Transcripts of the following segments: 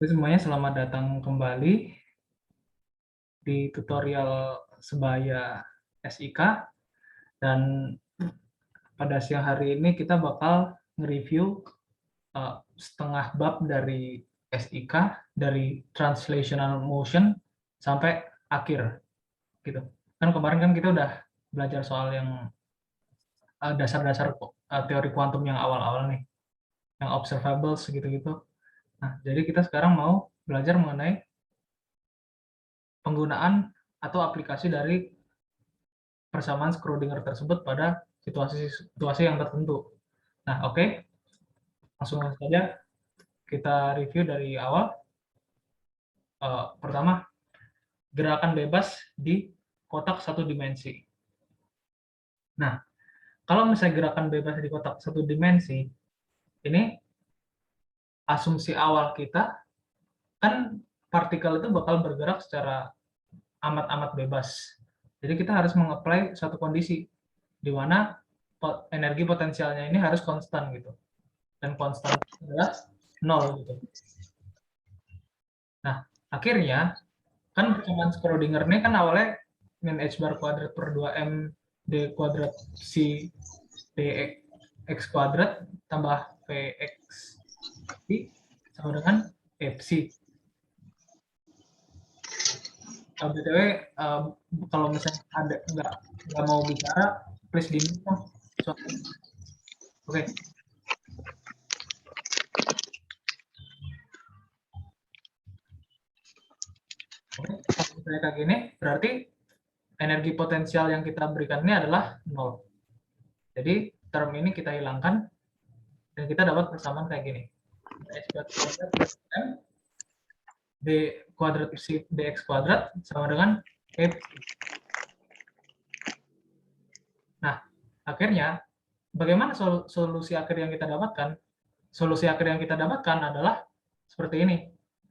Oke, semuanya selamat datang kembali di tutorial sebaya SIK, dan pada siang hari ini kita bakal nge-review setengah bab dari SIK, dari translational motion sampai akhir gitu. Kan kemarin kan kita udah belajar soal yang dasar-dasar teori kuantum yang awal-awal nih, yang observables gitu-gitu. Nah, jadi kita sekarang mau belajar mengenai penggunaan atau aplikasi dari persamaan Schrödinger tersebut pada situasi-situasi yang tertentu. Nah, oke, langsung saja kita review dari awal. Pertama, gerakan bebas di kotak satu dimensi. Nah, kalau misalnya gerakan bebas di kotak satu dimensi, ini asumsi awal kita kan partikel itu bakal bergerak secara amat-amat bebas. Jadi kita harus mengapply satu kondisi di mana energi potensialnya ini harus konstan gitu. Dan konstan adalah 0 gitu. Nah, akhirnya kan persamaan Schrödinger ini kan awalnya min h bar kuadrat per 2m d kuadrat c dx kuadrat tambah vx sama dengan fc. BTW, kalau misalnya ada nggak mau bicara, please di mute. Oke. Oke, kalau misalnya kayak gini, berarti energi potensial yang kita berikan ini adalah 0. Jadi term ini kita hilangkan dan kita dapat persamaan kayak gini. H kuadrat plus M d kuadrat c dx kuadrat sama dengan f. Nah, akhirnya bagaimana solusi akhir yang kita dapatkan? Solusi akhir yang kita dapatkan adalah seperti ini.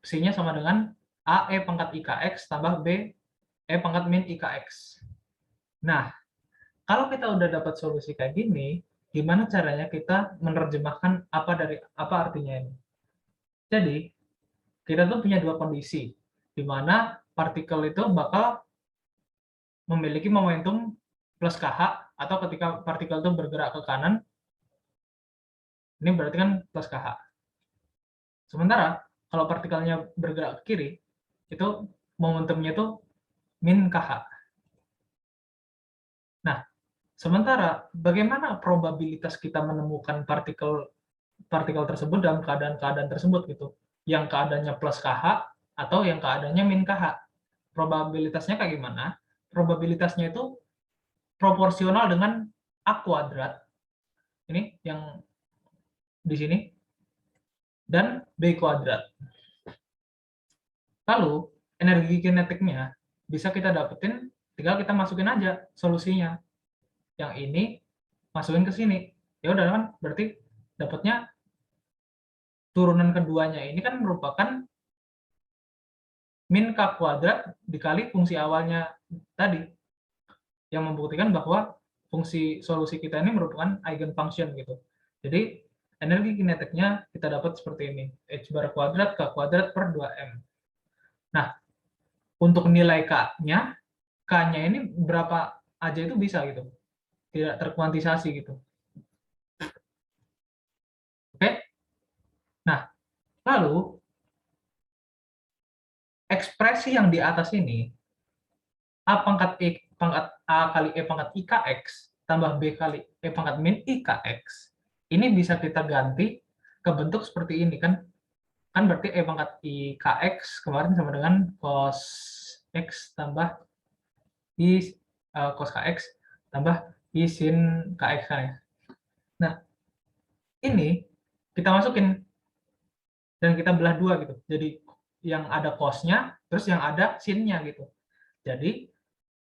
Psi-nya sama dengan A E pangkat IKX tambah B E pangkat min IKX. Nah, kalau kita udah dapat solusi kayak gini, gimana caranya kita menerjemahkan apa artinya ini? Jadi, kita tuh punya dua kondisi, di mana partikel itu bakal memiliki momentum plus KH, atau ketika partikel itu bergerak ke kanan, ini berarti kan plus KH. Sementara, kalau partikelnya bergerak ke kiri, itu momentumnya itu min KH. Nah, sementara bagaimana probabilitas kita menemukan partikel tersebut dalam keadaan-keadaan tersebut gitu, yang keadaannya plus KH atau yang keadaannya min KH. Probabilitasnya kayak gimana? Probabilitasnya itu proporsional dengan A kuadrat, ini yang di sini, dan B kuadrat. Lalu, energi kinetiknya bisa kita dapetin, tinggal kita masukin aja solusinya. Yang ini masukin ke sini. Ya udah kan, berarti dapatnya turunan keduanya ini kan merupakan min K kuadrat dikali fungsi awalnya tadi, yang membuktikan bahwa fungsi solusi kita ini merupakan eigenfunction gitu. Jadi energi kinetiknya kita dapat seperti ini, h bar kuadrat K kuadrat per 2m. Nah, untuk nilai K-nya, K-nya ini berapa aja itu bisa gitu, tidak terkuantisasi gitu. Oke? Nah, lalu ekspresi yang di atas ini, A pangkat E pangkat A kali E pangkat IKX tambah B kali E pangkat min IKX, ini bisa kita ganti ke bentuk seperti ini kan. Kan berarti E pangkat IKX kemarin sama dengan cos X tambah I cos KX tambah I sin KX kan ya. Nah, ini kita masukin dan kita belah dua gitu. Jadi yang ada cosnya, terus yang ada sinnya gitu. Jadi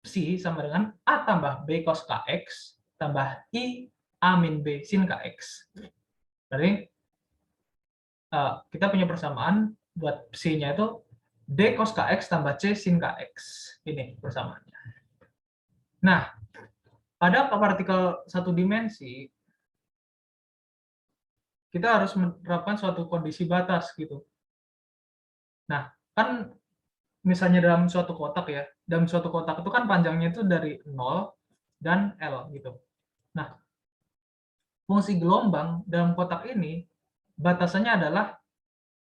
psi sama dengan A tambah B cos KX tambah I A min B sin KX. Berarti kita punya persamaan buat psi-nya itu D cos KX tambah C sin KX. Ini persamaannya. Nah, pada partikel satu dimensi, kita harus menerapkan suatu kondisi batas gitu. Nah, kan misalnya dalam suatu kotak ya, dalam suatu kotak itu kan panjangnya itu dari 0 dan L gitu. Nah, fungsi gelombang dalam kotak ini batasannya adalah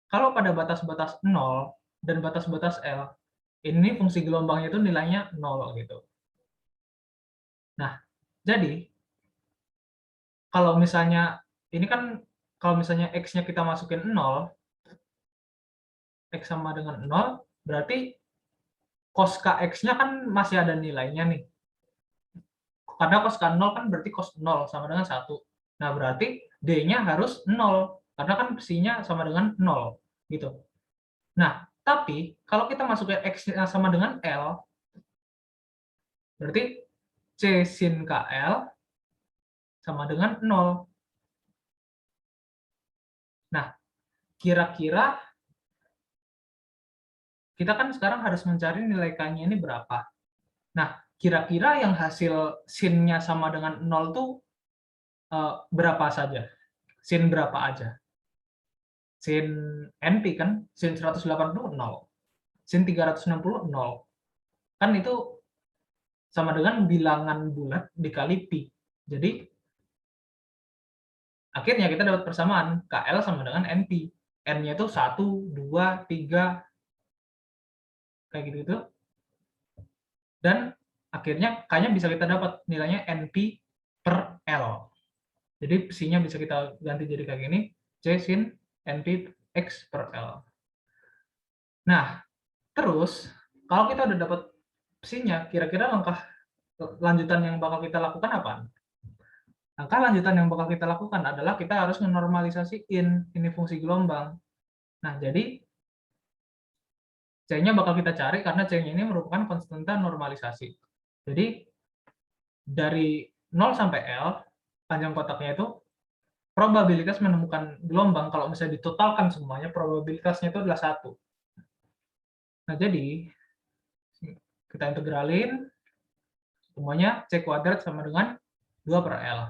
kalau pada batas-batas 0 dan batas-batas L, ini fungsi gelombangnya itu nilainya 0 gitu. Nah, jadi kalau misalnya ini kan kalau misalnya X-nya kita masukin 0, X sama dengan 0, berarti cos KX-nya kan masih ada nilainya nih. Karena cos K0 kan berarti cos 0 sama dengan 1. Nah, berarti D-nya harus 0, karena kan psinya sama dengan 0, gitu. Nah, tapi kalau kita masukin X-nya sama dengan L, berarti C sin KL sama dengan 0. Nah, kira-kira kita kan sekarang harus mencari nilai K-nya ini berapa. Nah, kira-kira yang hasil sin-nya sama dengan 0 tuh berapa saja? Sin berapa aja? Sin NP kan, sin 180 0. Sin 360 0. Kan itu sama dengan bilangan bulat dikali pi. Jadi akhirnya kita dapat persamaan KL sama dengan NP. N-nya itu 1, 2, 3, kayak gitu-gitu. Dan akhirnya K-nya bisa kita dapat nilainya NP per L. Jadi psi-nya bisa kita ganti jadi kayak gini, C sin NP X per L. Nah, terus kalau kita udah dapat psi-nya, kira-kira langkah lanjutan yang bakal kita lakukan apa? Langkah lanjutan yang bakal kita lakukan adalah kita harus menormalisasiin ini fungsi gelombang. Nah, jadi C-nya bakal kita cari karena C-nya ini merupakan konstanta normalisasi. Jadi dari 0 sampai L, panjang kotaknya itu probabilitas menemukan gelombang kalau misalnya ditotalkan semuanya, probabilitasnya itu adalah 1. Nah, jadi kita integralin semuanya C kuadrat sama dengan 2 per L.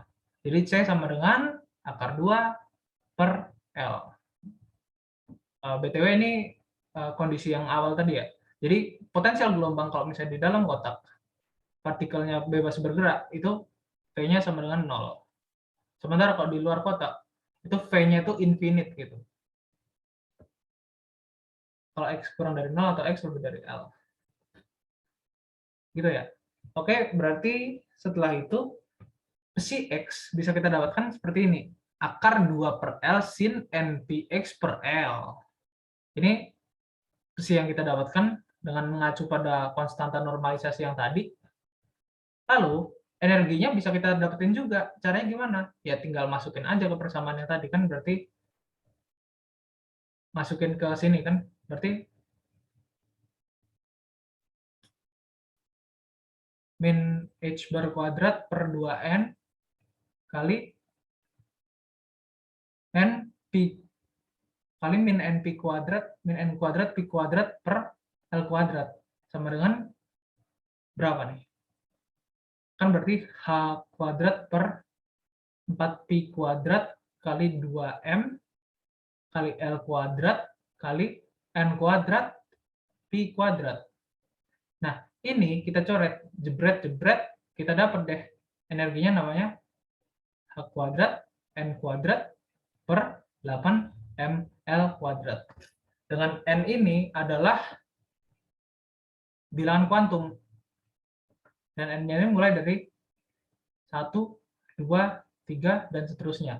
Jadi C sama dengan akar 2 per L. BTW ini kondisi yang awal tadi ya. Jadi potensial gelombang kalau misalnya di dalam kotak, partikelnya bebas bergerak, itu V-nya sama dengan 0. Sementara kalau di luar kotak, itu V-nya itu infinite gitu. Kalau X kurang dari 0 atau X lebih dari L. Gitu ya. Oke, berarti setelah itu, psi X bisa kita dapatkan seperti ini. Akar 2 per L sin NPX per L. Ini psi yang kita dapatkan dengan mengacu pada konstanta normalisasi yang tadi. Lalu, energinya bisa kita dapetin juga. Caranya gimana? Ya tinggal masukin aja ke persamaan yang tadi. Kan berarti masukin ke sini kan. Berarti min H bar kuadrat per 2N kali NP kali min NP kuadrat, min N kuadrat P kuadrat per L kuadrat. Sama dengan berapa nih? Kan berarti H kuadrat per 4P kuadrat kali 2M kali L kuadrat kali N kuadrat P kuadrat. Nah, ini kita coret, jebret-jebret, kita dapat deh energinya namanya H kuadrat N kuadrat per 8mL kuadrat. Dengan N ini adalah bilangan kuantum. Dan N-nya ini mulai dari 1, 2, 3, dan seterusnya.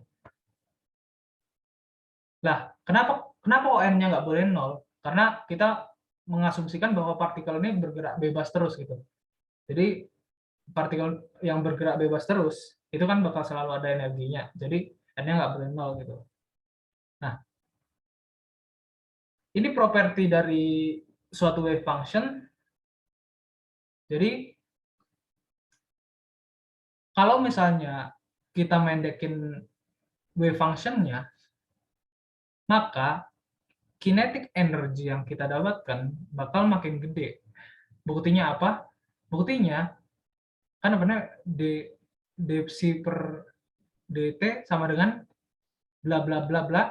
Lah, kenapa N-nya nggak boleh 0? Karena kita mengasumsikan bahwa partikel ini bergerak bebas terus gitu. Jadi partikel yang bergerak bebas terus itu kan bakal selalu ada energinya. Jadi N-nya nggak boleh 0 gitu. Nah, ini properti dari suatu wave function. Jadi kalau misalnya kita mendekin wave function-nya, maka kinetic energy yang kita dapatkan bakal makin gede. Buktinya apa? Buktinya kan namanya dpsi per dt sama dengan bla bla bla bla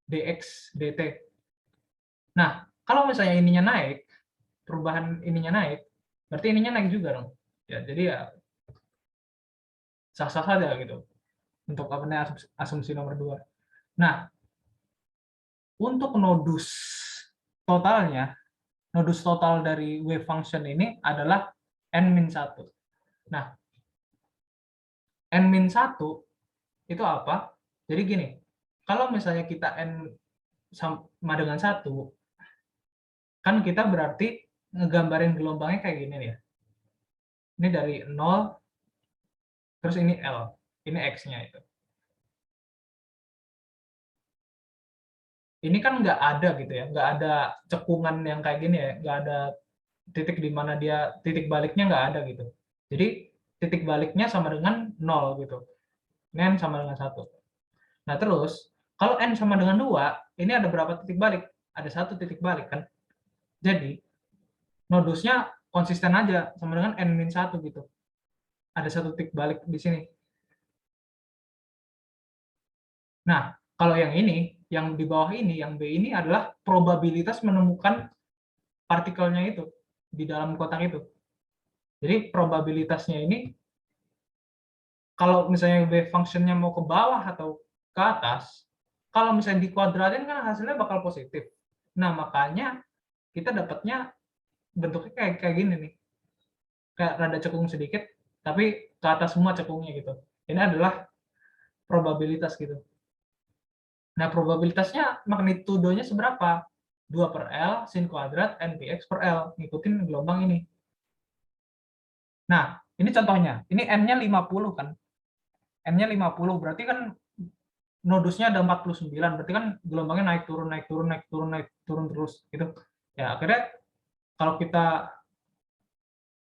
dx dt. Nah, Kalau misalnya ininya naik, perubahan ininya naik, berarti ininya naik juga dong. Ya, jadi ya sah-sah saja gitu. Untuk apa namanya asumsi nomor 2. Nah, untuk nodus total dari wave function ini adalah n-1. Nah, n-1 itu apa? Jadi gini, kalau misalnya kita n sama dengan 1, kan kita berarti ngegambarin gelombangnya kayak gini nih ya. Ini dari 0, terus ini L, ini X-nya itu. Ini kan nggak ada gitu ya, nggak ada cekungan yang kayak gini ya, nggak ada titik di mana dia, titik baliknya nggak ada gitu. Jadi titik baliknya sama dengan 0 gitu. Ini N sama dengan 1. Nah terus, kalau N sama dengan 2, ini ada berapa titik balik? Ada 1 titik balik kan? Jadi, nodusnya konsisten aja, sama dengan N-1 gitu. Ada 1 titik balik di sini. Nah, kalau yang ini, yang di bawah ini, yang B ini adalah probabilitas menemukan partikelnya itu di dalam kotak itu. Jadi probabilitasnya ini, kalau misalnya wave function-nya mau ke bawah atau ke atas, kalau misalnya dikuadratin kan hasilnya bakal positif. Nah, makanya kita dapatnya bentuknya kayak gini nih. Kayak rada cekung sedikit, tapi ke atas semua cekungnya gitu. Ini adalah probabilitas gitu. Nah, probabilitasnya magnitudonya seberapa? 2 per L sin kuadrat NPX per L. Ngikutin gelombang ini. Nah, ini contohnya. Ini N-nya 50 kan. N-nya 50, berarti kan nodusnya ada 49. Berarti kan gelombangnya naik turun, naik turun, naik turun, naik turun terus. Gitu. Ya, akhirnya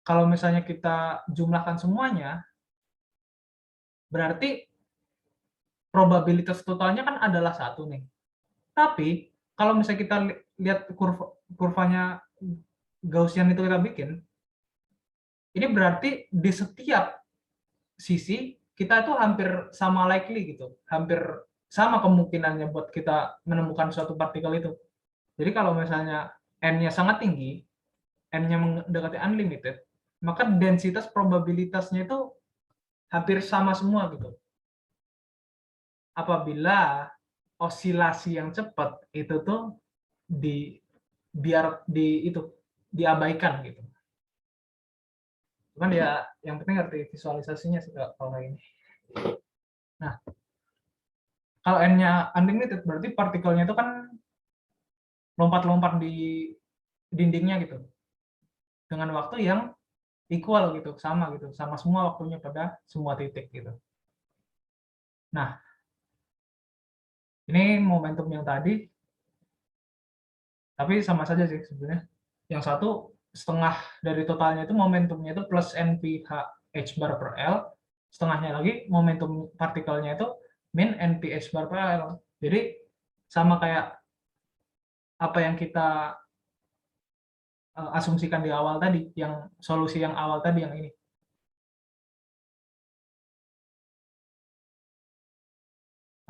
kalau misalnya kita jumlahkan semuanya, berarti probabilitas totalnya kan adalah 1 nih. Tapi kalau misalnya kita lihat kurvanya Gaussian itu kita bikin, ini berarti di setiap sisi kita itu hampir sama likely gitu, hampir sama kemungkinannya buat kita menemukan suatu partikel itu. Jadi kalau misalnya n-nya sangat tinggi, n-nya mendekati unlimited, maka densitas probabilitasnya itu hampir sama semua gitu. Apabila osilasi yang cepat itu tuh diabaikan gitu. Cuman ya yang penting ngerti visualisasinya sih kalau kayak ini. Nah, kalau n-nya unlimited berarti partikelnya itu kan lompat-lompat di dindingnya gitu. Dengan waktu yang equal gitu, sama semua waktunya pada semua titik gitu. Nah, ini momentum yang tadi, tapi sama saja sih sebenarnya. Yang satu setengah dari totalnya itu momentumnya itu plus NPH h bar per L, setengahnya lagi momentum partikelnya itu min NPH bar per L. Jadi sama kayak apa yang kita asumsikan di awal tadi, yang solusi yang awal tadi yang ini.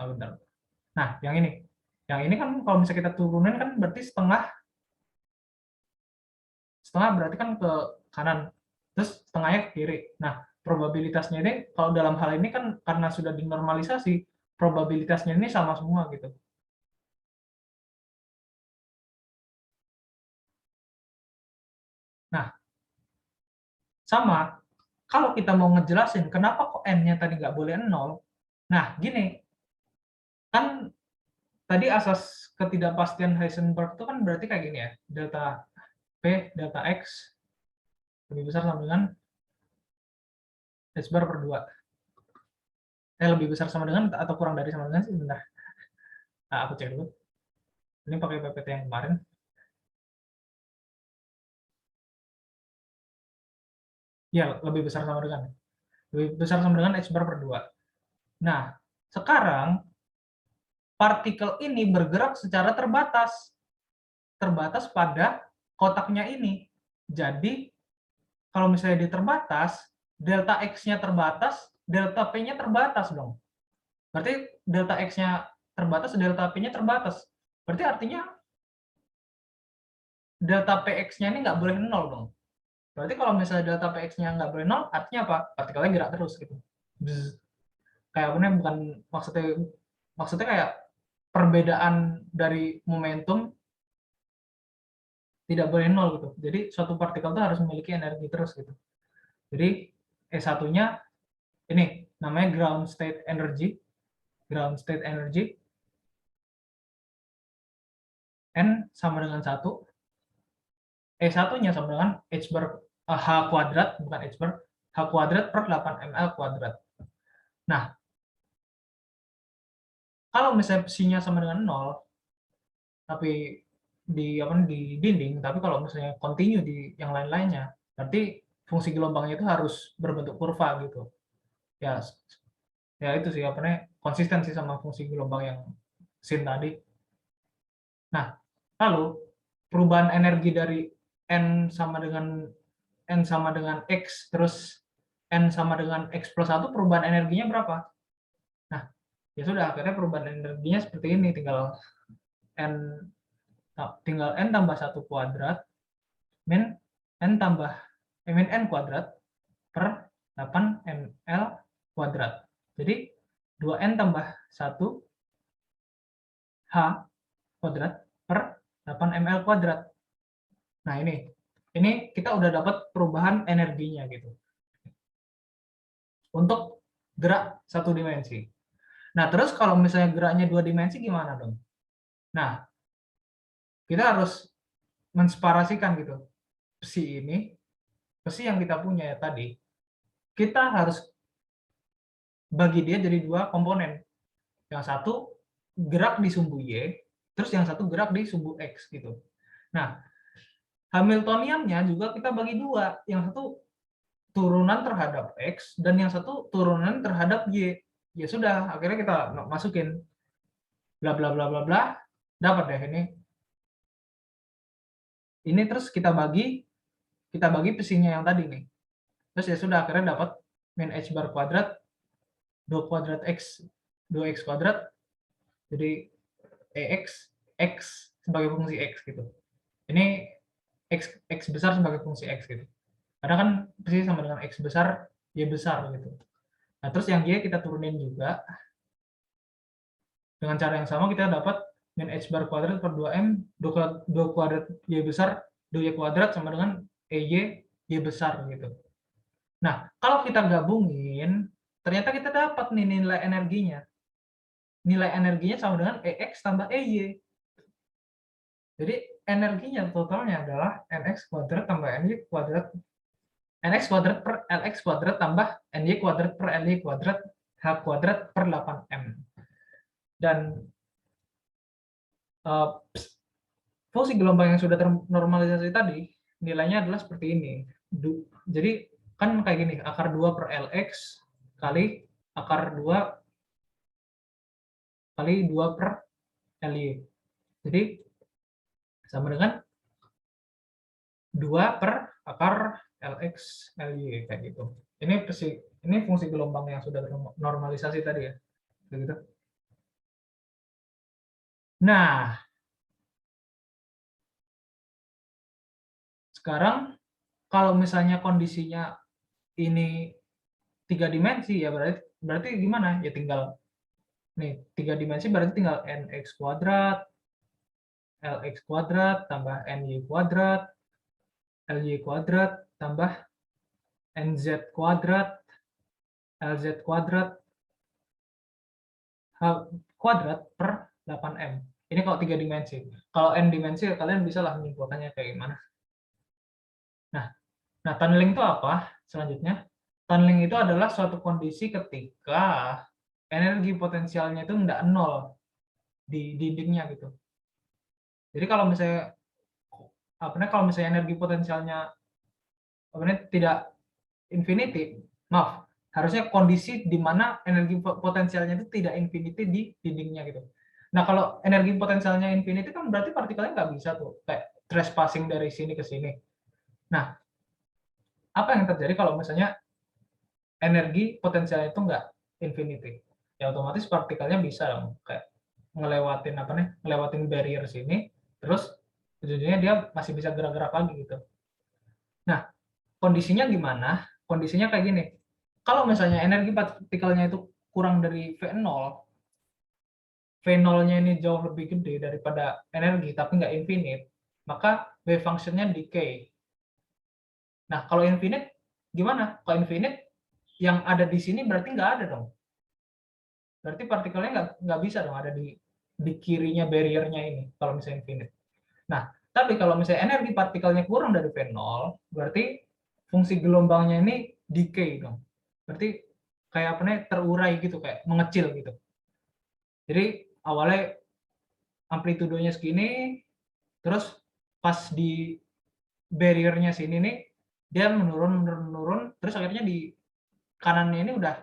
Oh, bentar. Nah, yang ini kan kalau misalnya kita turunin kan berarti setengah berarti kan ke kanan, terus setengahnya ke kiri. Nah, probabilitasnya ini kalau dalam hal ini kan karena sudah dinormalisasi, probabilitasnya ini sama semua gitu. Nah, sama, kalau kita mau ngejelasin kenapa kok n-nya tadi nggak boleh 0, nah gini, kan tadi asas ketidakpastian Heisenberg itu kan berarti kayak gini ya, delta P, delta X lebih besar sama dengan h bar per 2. Lebih besar sama dengan atau kurang dari sama dengan sih, bentar. Nah, aku cek dulu. Ini pakai PPT yang kemarin. Ya, lebih besar sama dengan. Lebih besar sama dengan h bar per 2. Nah, sekarang partikel ini bergerak secara terbatas. Terbatas pada kotaknya ini. Jadi, kalau misalnya dia terbatas, delta X-nya terbatas, delta P-nya terbatas dong. Berarti delta X-nya terbatas, delta P-nya terbatas. Berarti artinya delta Px-nya ini nggak boleh 0 dong. Berarti kalau misalnya delta Px-nya nggak boleh 0, artinya apa? Partikelnya gerak terus gitu. Bzz. Kayak apa nih, bukan maksudnya kayak perbedaan dari momentum tidak boleh 0 gitu. Jadi suatu partikel itu harus memiliki energi terus gitu. Jadi E1-nya ini namanya ground state energy. Ground state energy N sama dengan 1. E1-nya sama dengan H kuadrat, bukan H bar, H kuadrat per 8 ml kuadrat. Nah, kalau misalnya psinya sama dengan 0, tapi di dinding, tapi kalau misalnya continue di yang lain-lainnya, berarti fungsi gelombangnya itu harus berbentuk kurva gitu. Ya, ya itu sih konsistensi sama fungsi gelombang yang sin tadi. Nah, lalu perubahan energi dari n sama dengan x terus n sama dengan x plus 1, perubahan energinya berapa? Nah, ya sudah, akhirnya perubahan energinya seperti ini, tinggal n tambah 1 kuadrat min n kuadrat per 8 ml kuadrat. Jadi 2n tambah 1 h kuadrat per 8 ml kuadrat. Nah, ini kita udah dapat perubahan energinya gitu. Untuk gerak satu dimensi. Nah, terus kalau misalnya geraknya 2 dimensi gimana dong? Nah, kita harus menseparasikan gitu. Psi yang kita punya ya tadi, kita harus bagi dia jadi 2 komponen. Yang satu gerak di sumbu Y, terus yang satu gerak di sumbu X gitu. Nah, Hamiltoniannya juga kita bagi 2. Yang satu turunan terhadap X dan yang satu turunan terhadap Y. Ya sudah, akhirnya kita masukin bla bla bla bla bla, dapat deh ini. Ini terus kita bagi psinya yang tadi nih. Terus ya sudah, akhirnya dapat min h bar kuadrat 2 kuadrat x 2x kuadrat, jadi x sebagai fungsi x gitu. Ini x besar sebagai fungsi x gitu. Karena kan psi sama dengan x besar, y besar gitu. Nah, terus yang y kita turunin juga. Dengan cara yang sama kita dapat min h bar kuadrat per 2m, 2 kuadrat y besar, 2y kuadrat sama dengan y besar gitu. Nah, kalau kita gabungin, ternyata kita dapat nih nilai energinya. Nilai energinya sama dengan EX tambah EY. Jadi energinya totalnya adalah NX kuadrat tambah NY kuadrat. NX kuadrat per LX kuadrat tambah NY kuadrat per LY kuadrat H kuadrat per 8M. Dan fungsi gelombang yang sudah ternormalisasi tadi, nilainya adalah seperti ini. Jadi kan kayak gini, akar 2 per LX kali akar 2 kali 2 per LY. Jadi sama dengan 2 per akar LX LY kayak gitu. Ini fungsi gelombang yang sudah ternormalisasi tadi ya. Begitu. Nah, sekarang kalau misalnya kondisinya ini 3 dimensi ya berarti gimana? Ya tinggal nih 3 dimensi berarti tinggal nx kuadrat lx kuadrat tambah ny kuadrat ly kuadrat tambah nz kuadrat lz kuadrat h kuadrat per 8m. Ini kalau 3 dimensi. Kalau n dimensi kalian bisa lah menyimpulkannya kayak gimana. Nah, tunneling itu apa? Selanjutnya, tunneling itu adalah suatu kondisi ketika energi potensialnya itu tidak nol di dindingnya gitu. Jadi kalau misalnya energi potensialnya tidak infinity, maaf, harusnya kondisi di mana energi potensialnya itu tidak infinity di dindingnya gitu. Nah, kalau energi potensialnya infinity kan berarti partikelnya nggak bisa tuh kayak trespassing dari sini ke sini. Nah, apa yang terjadi kalau misalnya energi potensialnya itu nggak infinity? Ya otomatis partikelnya bisa dong kayak ngelewatin barrier sini, terus ujung-ujungnya dia masih bisa gerak-gerak lagi gitu. Nah, kondisinya gimana? Kondisinya kayak gini. Kalau misalnya energi partikelnya itu kurang dari V0, V0-nya ini jauh lebih gede daripada energi tapi nggak infinite, maka wave function-nya decay. Nah, kalau infinite gimana? Kalau infinite yang ada di sini berarti nggak ada dong. Berarti partikelnya nggak bisa dong ada di kirinya barrier-nya ini kalau misalnya infinite. Nah, tapi kalau misalnya energi partikelnya kurang dari V0, berarti fungsi gelombangnya ini decay dong. Berarti kayak apa nih, terurai gitu, kayak mengecil gitu. Jadi awalnya amplitudonya segini, terus pas di barrier-nya sini nih, dia menurun, terus akhirnya di kanannya ini udah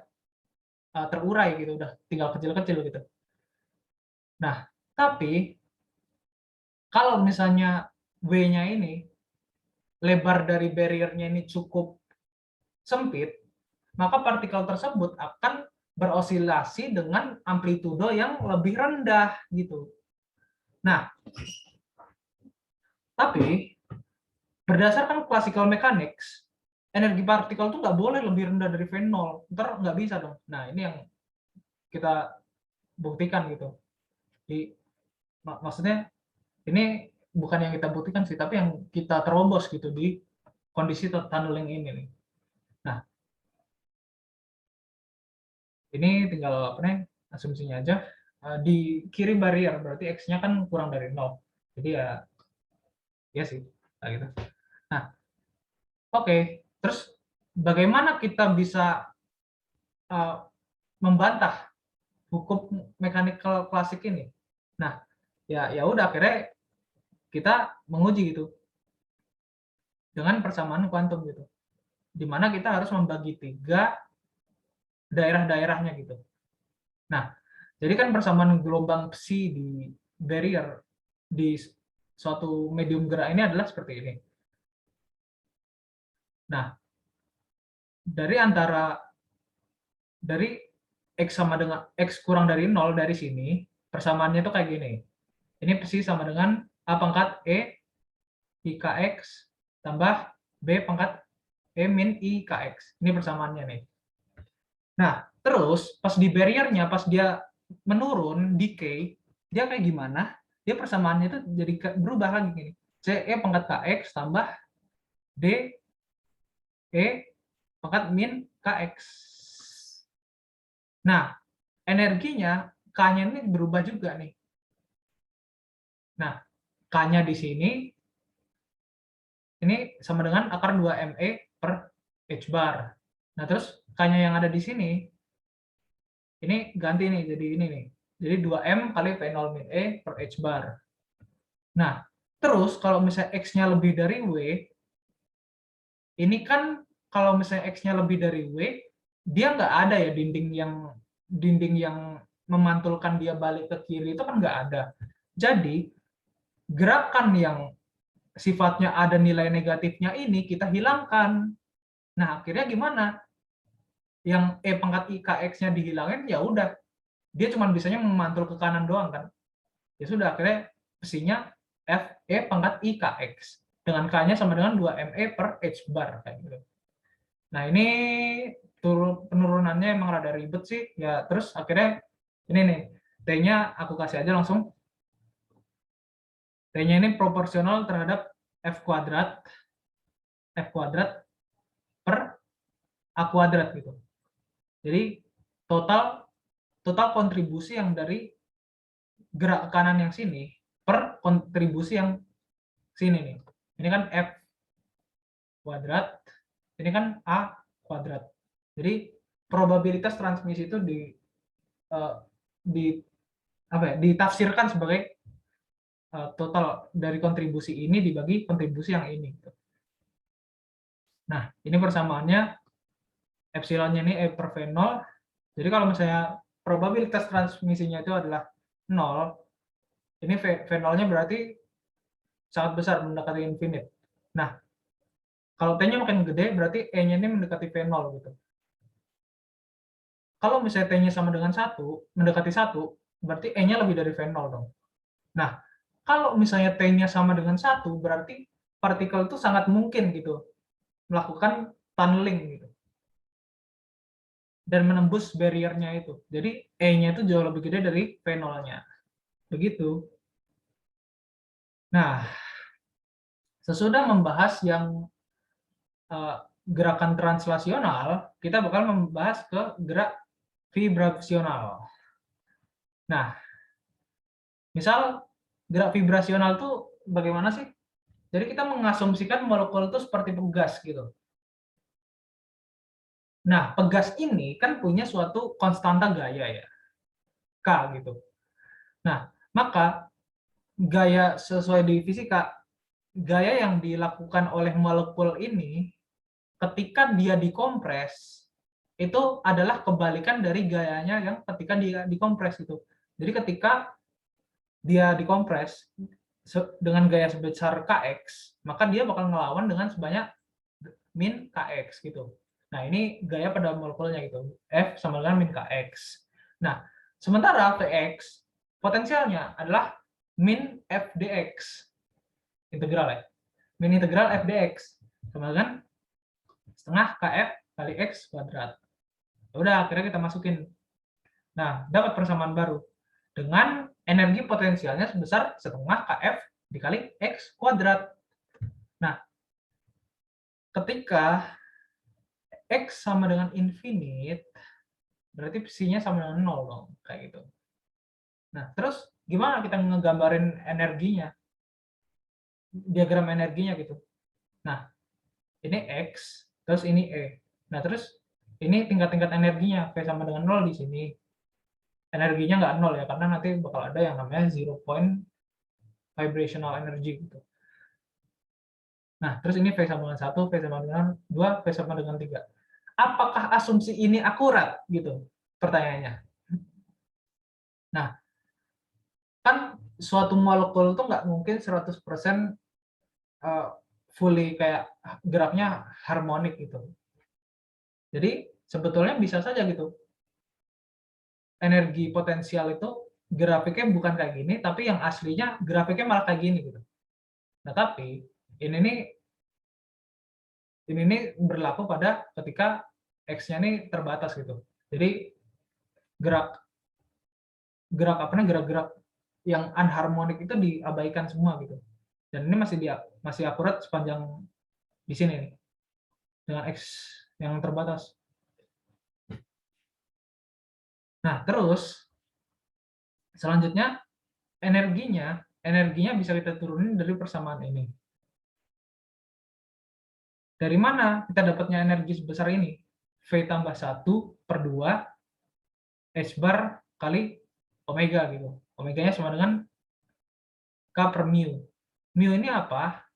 terurai gitu, udah tinggal kecil-kecil gitu. Nah, tapi kalau misalnya W-nya ini, lebar dari barrier-nya ini cukup sempit, maka partikel tersebut akan berosilasi dengan amplitudo yang lebih rendah gitu. Nah, tapi berdasarkan classical mechanics, energi partikel itu nggak boleh lebih rendah dari V0, ntar nggak bisa dong. Nah, ini yang kita buktikan gitu. Maksudnya ini bukan yang kita buktikan sih, tapi yang kita terobos gitu di kondisi tunneling ini nih. Nah, ini tinggal apa nih, asumsinya aja. Di kiri barrier berarti X-nya kan kurang dari 0. Jadi ya sih, kayak gitu. Nah, oke. Terus bagaimana kita bisa membantah hukum mechanical klasik ini? Nah, ya udah akhirnya kita menguji gitu dengan persamaan kuantum gitu. Di mana kita harus membagi 3 daerah-daerahnya gitu. Nah, jadi kan persamaan gelombang psi di barrier di suatu medium gerak ini adalah seperti ini. Nah, dari X sama dengan X kurang dari 0 dari sini, persamaannya itu kayak gini. Ini psi sama dengan A pangkat E IKX tambah B pangkat E min IKX. Ini persamaannya nih. Nah, terus pas di barrier-nya, pas dia menurun, decay, dia kayak gimana? Dia persamaannya itu jadi berubah lagi gini. CE pangkat KX tambah D E pangkat min KX. Nah, energinya K-nya ini berubah juga nih. Nah, K-nya di sini ini sama dengan akar 2 ME per H bar. Nah, terus K-nya yang ada di sini, ini ganti nih, jadi ini nih. Jadi 2M kali V0 min E per H bar. Nah, terus kalau misalnya X-nya lebih dari W, ini kan kalau misalnya X-nya lebih dari W, dia nggak ada ya dinding yang memantulkan dia balik ke kiri itu kan nggak ada. Jadi, gerakan yang sifatnya ada nilai negatifnya ini kita hilangkan. Nah, akhirnya gimana? Yang E pangkat IKX-nya dihilangin, ya udah. Dia cuma bisanya memantul ke kanan doang kan. Ya sudah, akhirnya psinya F E pangkat IKX. Dengan K-nya sama dengan 2ME per H bar kayak gitu. Nah, ini penurunannya emang rada ribet sih. Ya, terus akhirnya ini nih, T-nya aku kasih aja langsung. T-nya ini proporsional terhadap F kuadrat per A kuadrat gitu. Jadi total kontribusi yang dari gerak kanan yang sini per kontribusi yang sini nih. Ini kan F kuadrat, ini kan A kuadrat. Jadi probabilitas transmisi itu ditafsirkan sebagai total dari kontribusi ini dibagi kontribusi yang ini. Nah, ini persamaannya epsilonnya ini E per V0. Jadi kalau misalnya probabilitas transmisinya itu adalah 0, ini V0-nya berarti sangat besar, mendekati infinite. Nah, kalau T-nya makin gede, berarti E-nya ini mendekati V0 gitu. Kalau misalnya T-nya sama dengan 1, mendekati 1, berarti E-nya lebih dari V0 dong. Nah, Kalau misalnya T-nya sama dengan 1, berarti partikel itu sangat mungkin gitu melakukan tunneling gitu dan menembus barrier-nya itu. Jadi E-nya itu jauh lebih gede dari V0-nya. Begitu. Nah, sesudah membahas yang gerakan translasional, kita bakal membahas ke gerak vibrasional. Nah, misal gerak vibrasional itu bagaimana sih? Jadi kita mengasumsikan molekul itu seperti pegas gitu. Nah, pegas ini kan punya suatu konstanta gaya ya, K gitu. Nah, maka gaya sesuai di fisika, gaya yang dilakukan oleh molekul ini ketika dia dikompres itu adalah kebalikan dari gayanya yang ketika dia dikompres itu. Jadi ketika dia dikompres dengan gaya sebesar Kx, maka dia bakal ngelawan dengan sebanyak min Kx gitu. Nah, ini gaya pada molekulnya gitu. F sama dengan min Kx. Nah, sementara Vx potensialnya adalah min Fdx. Integral ya. Min integral Fdx sama dengan setengah Kf kali X kuadrat. Udah, akhirnya kita masukin. Nah, dapat persamaan baru dengan energi potensialnya sebesar setengah Kf dikali X kuadrat. Nah, ketika X sama dengan infinite, berarti psi-nya sama dengan 0 dong, kayak gitu. Nah, terus gimana kita ngegambarin energinya, diagram energinya gitu. Nah, ini X, terus ini E. Nah, terus ini tingkat-tingkat energinya, V sama dengan 0 di sini. Energinya nggak 0 ya, karena nanti bakal ada yang namanya zero point vibrational energy gitu. Nah, terus ini V sama dengan 1, V sama dengan 2, V sama dengan 3. Apakah asumsi ini akurat gitu? Pertanyaannya. Nah, kan suatu molekul itu nggak mungkin 100% fully kayak geraknya harmonik gitu. Jadi sebetulnya bisa saja gitu. Energi potensial itu grafiknya bukan kayak gini, tapi yang aslinya grafiknya malah kayak gini gitu. Nah, tapi ini berlaku pada ketika X-nya ini terbatas gitu. Jadi gerak gerak-gerak yang anharmonik itu diabaikan semua gitu. Dan ini masih akurat sepanjang di sini nih dengan X yang terbatas. Nah, terus selanjutnya energinya bisa kita turunin dari persamaan ini. Dari mana kita dapatnya energi sebesar ini? V tambah 1 per 2 H bar kali omega gitu. Omeganya sama dengan K per mu. Mu ini apa?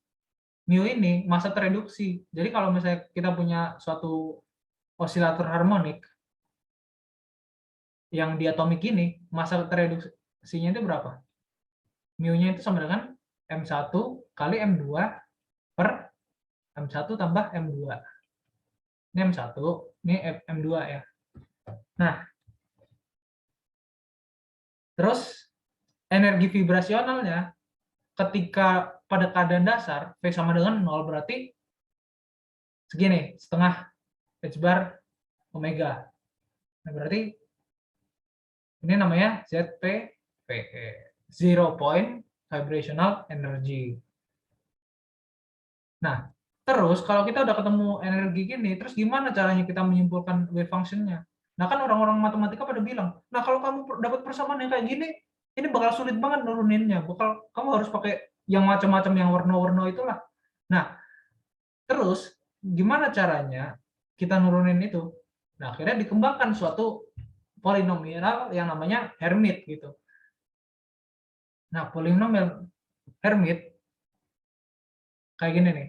Mu ini massa tereduksi. Jadi kalau misalnya kita punya suatu osilator harmonik yang diatomik ini, massa tereduksinya itu berapa? Mu-nya itu sama dengan M1 kali M2 per M1 tambah M2. Ini M1, ini M2 ya. Nah, terus energi vibrasionalnya ketika pada keadaan dasar V sama dengan 0 berarti segini, setengah H bar omega. Nah, berarti ini namanya ZPVE, zero point vibrational energy. Nah, terus kalau kita udah ketemu energi gini, terus gimana caranya kita menyimpulkan wave function-nya? Nah, kan orang-orang matematika pada bilang, nah kalau kamu dapat persamaan yang kayak gini, ini bakal sulit banget nuruninnya. Kamu harus pakai yang macam-macam yang warna-warna itulah. Nah, terus gimana caranya kita nurunin itu? Nah, akhirnya dikembangkan suatu polinomial yang namanya Hermite gitu. Nah, polinomial Hermite kayak gini nih.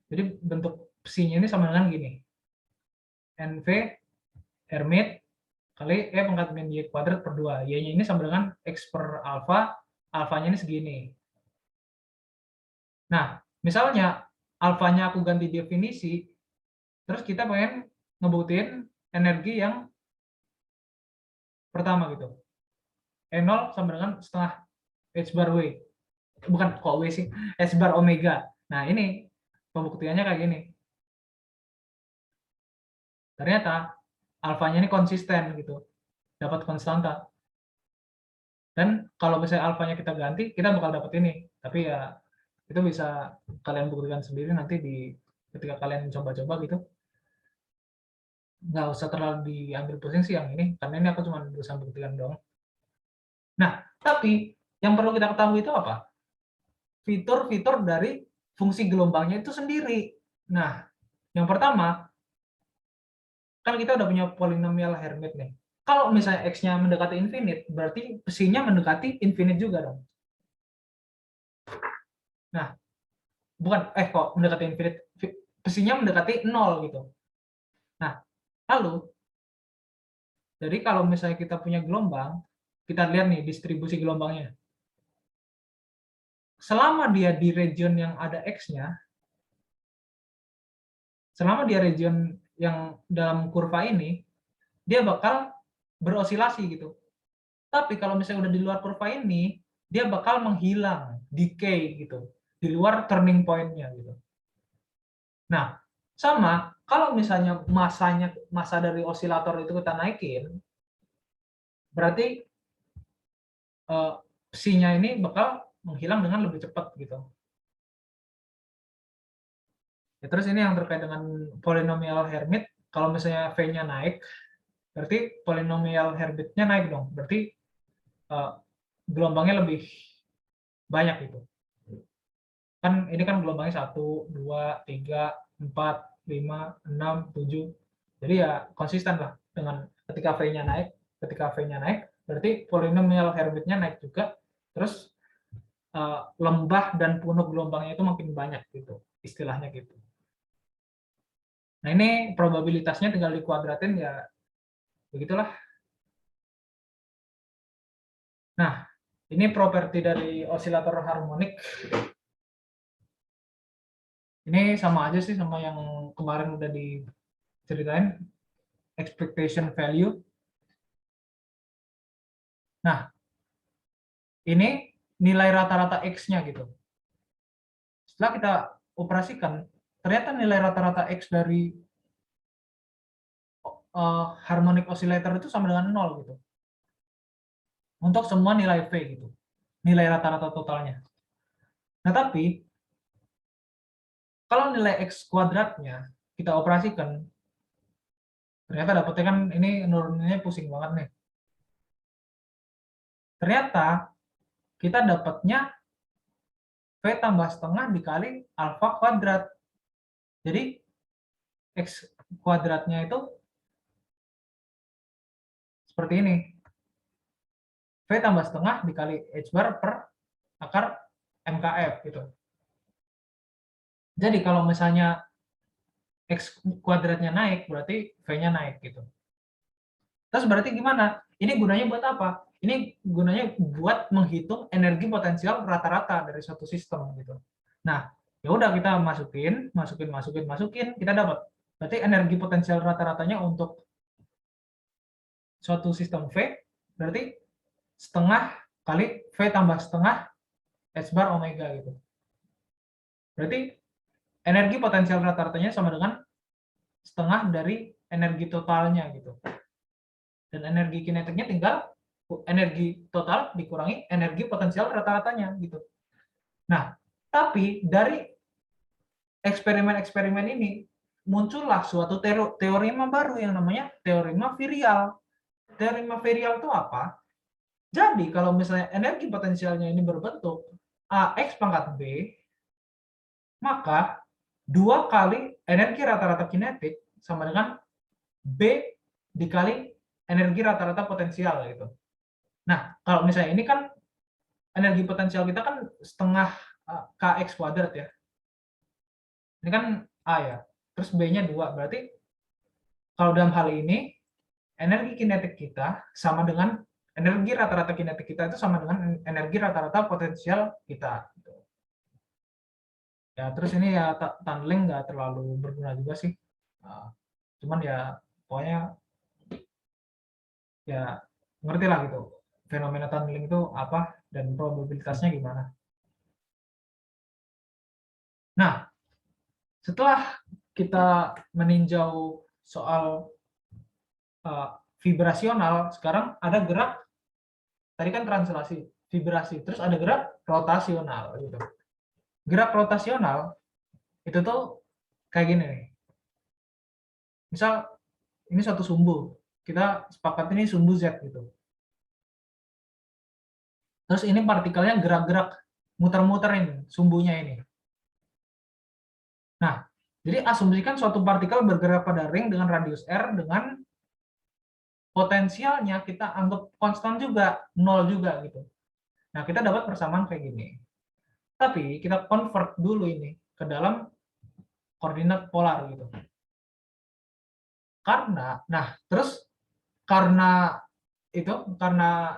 Jadi bentuk psi-nya ini sama dengan gini. NV Hermite kali E pangkat min Y kuadrat per 2. Y-nya ini sama dengan X per alfa, alfanya ini segini. Nah, misalnya alfanya aku ganti definisi, terus kita pengen ngebuktiin energi yang pertama gitu. E0 sama dengan setengah H bar W. bukan kok W sih, S bar omega. Nah, ini pembuktiannya kayak gini. Ternyata alfanya ini konsisten gitu, dapat konstanta. Dan kalau misalnya alfanya kita ganti, kita bakal dapat ini. Tapi ya itu bisa kalian buktikan sendiri nanti ketika kalian coba-coba gitu. Nggak usah terlalu diambil pusing sih yang ini, karena ini aku cuma berusaha buktikan doang. Nah, tapi yang perlu kita ketahui itu apa? Fitur-fitur dari fungsi gelombangnya itu sendiri. Nah, yang pertama, kan kita udah punya polinomial Hermite nih. Kalau misalnya X-nya mendekati infinite, berarti psi-nya mendekati infinite juga dong. Nah, bukan, kok mendekati infinite, psi-nya mendekati 0 gitu. Nah, lalu, jadi kalau misalnya kita punya gelombang, kita lihat nih distribusi gelombangnya. Selama dia di region yang ada X-nya, selama dia region yang dalam kurva ini, dia bakal berosilasi gitu. Tapi kalau misalnya udah di luar kurva ini, dia bakal menghilang, decay gitu, di luar turning point-nya gitu. Nah, sama kalau misalnya masa dari osilator itu kita naikin, berarti psi-nya ini bakal menghilang dengan lebih cepat gitu. Ya, terus ini yang terkait dengan polinomial Hermite, kalau misalnya V-nya naik, berarti polinomial Hermite-nya naik dong. Berarti gelombangnya lebih banyak gitu. Kan ini kan gelombangnya 1, 2, 3, 4, 5, 6, 7. Jadi ya konsisten lah dengan ketika V-nya naik, berarti polinomial Hermite-nya naik juga. Terus lembah dan punuk gelombangnya itu makin banyak gitu, istilahnya gitu. Nah, ini probabilitasnya tinggal dikuadratin ya begitulah. Nah, ini properti dari osilator harmonik. Ini sama aja sih sama yang kemarin udah diceritain, expectation value. Nah, ini nilai rata-rata X-nya gitu. Setelah kita operasikan, ternyata nilai rata-rata X dari harmonic oscillator itu sama dengan 0 gitu. Untuk semua nilai V gitu. Nilai rata-rata totalnya. Nah, tapi kalau nilai X kuadratnya kita operasikan, ternyata dapetnya kan ini nuruninnya pusing banget nih. Ternyata kita dapatnya V tambah setengah dikali alfa kuadrat. Jadi X kuadratnya itu seperti ini. V tambah setengah dikali H bar per akar MKF gitu. Jadi kalau misalnya X kuadratnya naik, berarti V-nya naik gitu. Terus berarti gimana? Ini gunanya buat apa? Ini gunanya buat menghitung energi potensial rata-rata dari suatu sistem gitu. Nah, ya udah kita masukin, kita dapat. Berarti energi potensial rata-ratanya untuk suatu sistem V berarti setengah kali V tambah setengah H bar omega gitu. Berarti energi potensial rata-ratanya sama dengan setengah dari energi totalnya gitu. Dan energi kinetiknya tinggal energi total dikurangi energi potensial rata-ratanya gitu. Nah, tapi dari eksperimen-eksperimen ini muncullah suatu teorema baru yang namanya teorema virial. Teorema virial itu apa? Jadi kalau misalnya energi potensialnya ini berbentuk AX pangkat B, maka 2 kali energi rata-rata kinetik sama dengan B dikali energi rata-rata potensial gitu. Nah, kalau misalnya ini kan energi potensial kita kan setengah kx kuadrat ya. Ini kan A ya. Terus B-nya 2. Berarti kalau dalam hal ini energi kinetik kita sama dengan energi rata-rata kinetik kita itu sama dengan energi rata-rata potensial kita. Ya, terus ini ya tunneling nggak terlalu berguna juga sih. Cuman ya pokoknya ya ngerti lah gitu fenomena tunneling itu apa dan probabilitasnya gimana. Nah, setelah kita meninjau soal vibrasional, sekarang ada gerak, tadi kan translasi, vibrasi, terus ada gerak rotasional gitu. Gerak rotasional itu tuh kayak gini nih. Misal ini suatu sumbu, kita sepakat ini sumbu Z gitu. Terus ini partikelnya gerak-gerak, muter-muter ini, sumbunya ini. Nah, jadi asumsikan suatu partikel bergerak pada ring dengan radius R dengan potensialnya kita anggap konstan juga, 0 juga gitu. Nah, kita dapat persamaan kayak gini. Tapi kita convert dulu ini ke dalam koordinat polar gitu. Terus karena itu, karena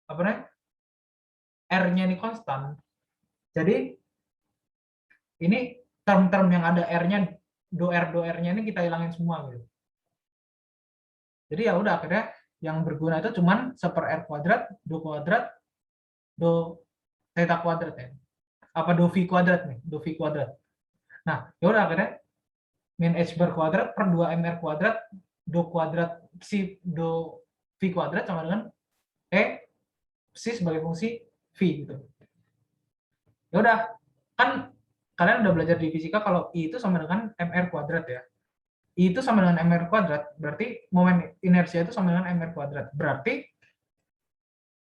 apa namanya, R-nya ini konstan, jadi ini term-term yang ada R-nya, do R-nya ini kita hilangin semua gitu. Jadi ya udah akhirnya yang berguna itu cuman 1/R kuadrat, do theta kuadrat ya. Apa do V kuadrat nih, do V kuadrat. Nah, ya udah akhirnya min H bar kuadrat per 2mR kuadrat do kuadrat psi do V kuadrat sama dengan E psi sebagai fungsi V gitu. Ya udah, kan kalian udah belajar di fisika kalau I itu sama dengan mR kuadrat ya. I itu sama dengan mR kuadrat, berarti momen inersia itu sama dengan mR kuadrat. Berarti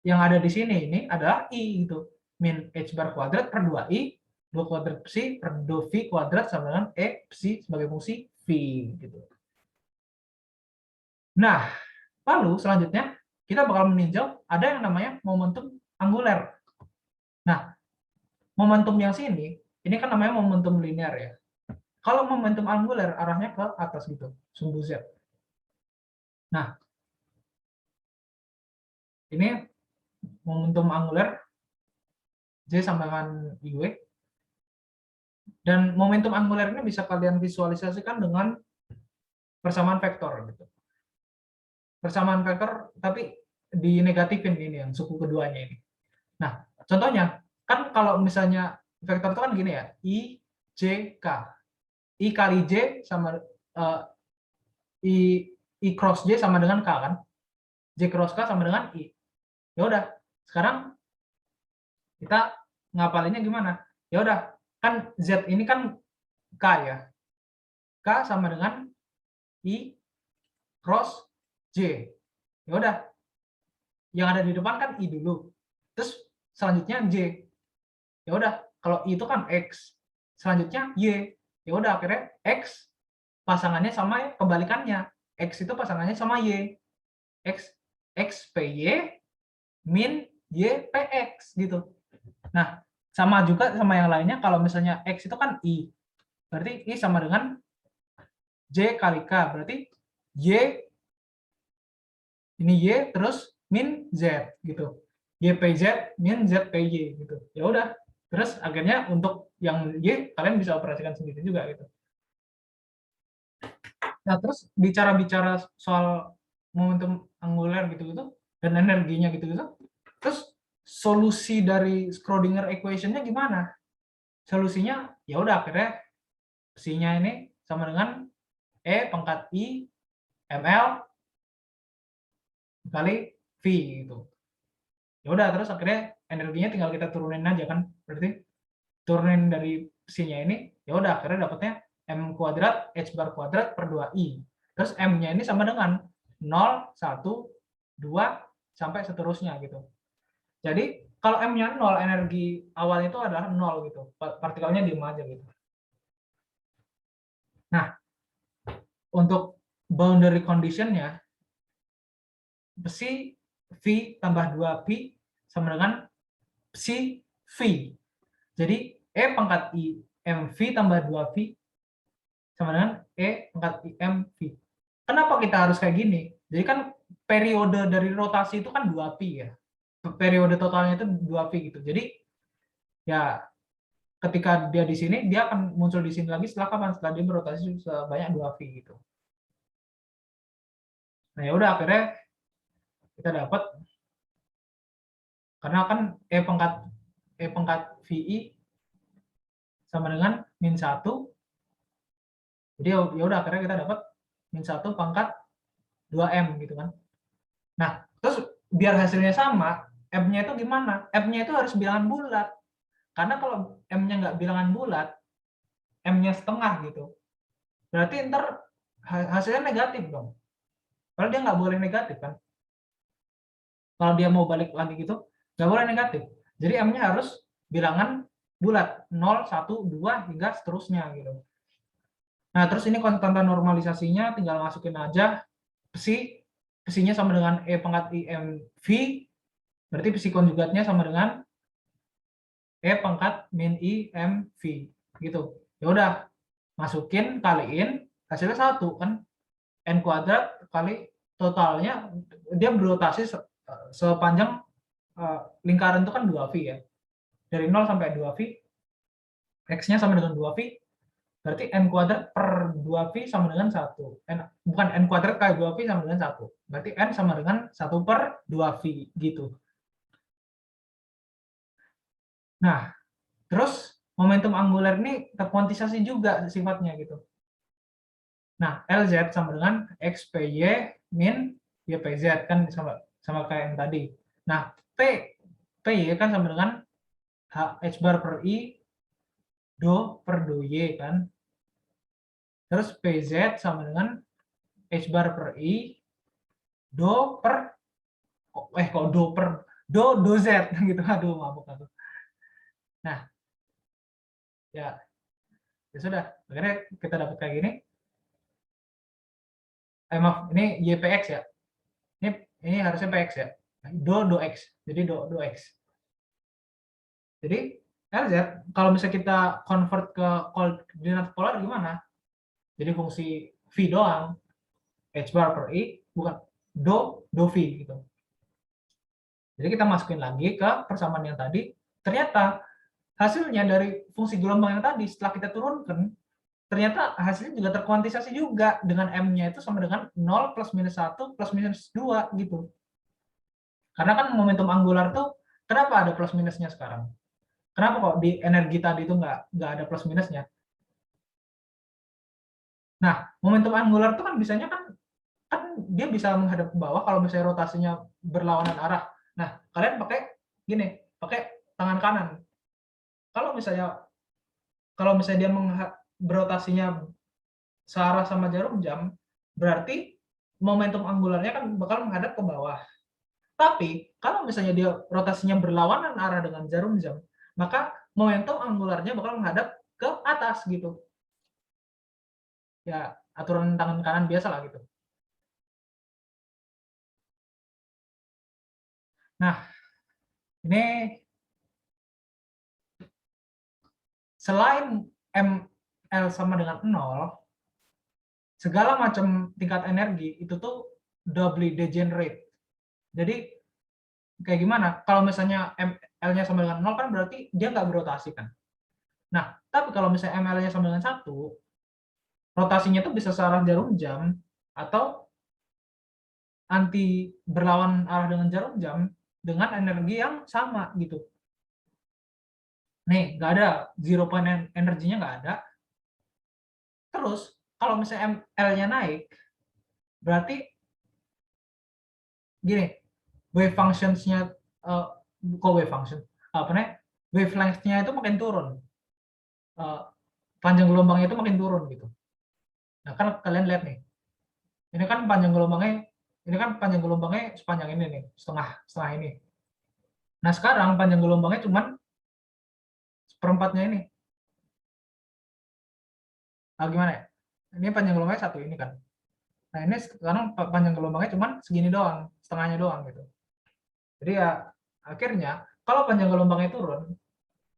yang ada di sini ini adalah I gitu. Min H bar kuadrat per 2I, do kuadrat psi per do V kuadrat sama dengan E psi sebagai fungsi V gitu. Nah, lalu selanjutnya kita bakal meninjau ada yang namanya momentum anguler. Nah, momentum yang sini, ini kan namanya momentum linear ya. Kalau momentum anguler arahnya ke atas gitu, sumbu Z. Nah, ini momentum anguler J sama dengan IW. Dan momentum anguler ini bisa kalian visualisasikan dengan persamaan vektor gitu. Persamaan vektor tapi di negatifin ini yang suku keduanya ini. Nah, contohnya kan kalau misalnya vektor itu kan gini ya, I J K. I kali J sama I cross J sama dengan K kan. J cross K sama dengan I. Ya udah, sekarang kita ngapalinnya gimana? Ya udah, kan Z ini kan K ya. K sama dengan I cross J. Ya udah, yang ada di depan kan I dulu. Terus selanjutnya J. Ya udah, kalau I itu kan X. Selanjutnya Y. Ya udah, akhirnya X pasangannya sama ya, kebalikannya. X itu pasangannya sama Y. X PY min Y PX gitu. Nah, sama juga sama yang lainnya kalau misalnya X itu kan I. Berarti I sama dengan J kali K. Berarti Y ini Y terus min Z gitu. Y PZ min Z PY gitu. Ya udah. Terus akhirnya untuk yang Y kalian bisa operasikan sendiri juga gitu. Nah, terus bicara-bicara soal momentum anguler gitu-gitu dan energinya gitu-gitu. Terus solusi dari Schrödinger equation-nya gimana? Solusinya ya udah akhirnya psi-nya ini sama dengan E pangkat I ml kali V gitu. Ya udah terus akhirnya energinya tinggal kita turunin aja kan. Berarti turunin dari psi-nya ini ya udah akhirnya dapatnya m kuadrat h bar kuadrat per 2i. Terus m-nya ini sama dengan 0, 1, 2 sampai seterusnya gitu. Jadi kalau m-nya 0, energi awal itu adalah 0 gitu. Partikelnya diem aja gitu. Nah, untuk boundary condition-nya psi V tambah 2pi sama dengan psi V. Jadi E pangkat I mv tambah 2V sama dengan E pangkat I mv. Kenapa kita harus kayak gini? Jadi kan periode dari rotasi itu kan 2pi ya. Periode totalnya itu 2pi gitu. Jadi ya ketika dia di sini, dia akan muncul di sini lagi setelah kapan? Setelah dia berotasi sebanyak 2pi gitu. Nah ya udah akhirnya kita dapat karena kan E pangkat VI sama dengan min 1. Jadi ya udah akhirnya kita dapat min 1 pangkat 2M gitu kan. Nah, terus biar hasilnya sama, M-nya itu gimana? M-nya itu harus bilangan bulat. Karena kalau M-nya nggak bilangan bulat, M-nya setengah gitu, berarti ntar hasilnya negatif dong. Padahal dia nggak boleh negatif kan. Kalau dia mau balik lagi gitu, nggak boleh negatif. Jadi M-nya harus bilangan bulat, 0, 1, 2, hingga seterusnya gitu. Nah, terus ini konstanta normalisasinya tinggal masukin aja psi, psinya sama dengan E pangkat IM V, berarti psi konjugatnya sama dengan E pangkat min IM V, gitu. Ya udah, masukin, kaliin, hasilnya 1 kan. N kuadrat kali totalnya, dia berotasi sepanjang lingkaran itu kan 2V ya. Dari 0 sampai 2V, X-nya sama dengan 2V, berarti N kuadrat per 2V sama dengan 1. Bukan N kuadrat kali 2V sama dengan 1. Berarti N sama dengan 1 per 2V, gitu. Nah, terus momentum angular ini terkuantisasi juga sifatnya gitu. Nah, LZ sama dengan XPY min YPZ kan sama kayak yang tadi. Nah, PY kan sama dengan H bar per I do per do Y kan. Terus PZ sama dengan H bar per I do per kok do Z gitu. Aduh, mabuk aku. Nah, ya sudah. Akhirnya kita dapat kayak gini. Maaf, ini YPX ya. Ini harusnya PX ya. Do X. Jadi do X. Jadi LZ kalau misalnya kita convert ke koordinat polar gimana? Jadi fungsi V doang, H bar per I, bukan do V gitu. Jadi kita masukin lagi ke persamaan yang tadi, ternyata hasilnya dari fungsi gelombang yang tadi setelah kita turunkan, ternyata hasilnya juga terkuantisasi juga dengan M-nya itu sama dengan 0 plus minus 1 plus minus 2 gitu. Karena kan momentum angular tuh kenapa ada plus minusnya sekarang? Kenapa kok di energi tadi itu nggak ada plus minusnya? Nah, momentum angular itu kan bisanya kan dia bisa menghadap ke bawah kalau misalnya rotasinya berlawanan arah. Nah, kalian pakai tangan kanan. Kalau misalnya dia berotasinya searah sama jarum jam, berarti momentum angularnya kan bakal menghadap ke bawah. Tapi kalau misalnya dia rotasinya berlawanan arah dengan jarum jam, maka momentum angularnya bakal menghadap ke atas gitu. Ya, aturan tangan kanan biasa lah gitu. Nah, ini selain ML sama dengan 0, segala macam tingkat energi itu tuh doubly degenerate. Jadi kayak gimana? Kalau misalnya ML-nya sama dengan 0 kan berarti dia nggak berotasi kan. Nah, tapi kalau misalnya ML-nya sama dengan 1, rotasinya tuh bisa searah jarum jam atau anti berlawan arah dengan jarum jam dengan energi yang sama gitu. Nih, nggak ada zero point energinya nggak ada. Terus kalau misalnya ML-nya naik, berarti gini, wave functions-nya kok wave function apa namanya, wavelength-nya itu makin turun, panjang gelombangnya itu makin turun gitu. Nah kan kalian lihat nih, ini kan panjang gelombangnya sepanjang ini nih, setengah ini. Nah sekarang panjang gelombangnya cuma seperempatnya ini. Nah, gimana ya? Ini panjang gelombangnya satu ini kan. Nah ini sekarang panjang gelombangnya cuma segini doang, setengahnya doang gitu. Jadi ya akhirnya kalau panjang gelombangnya turun,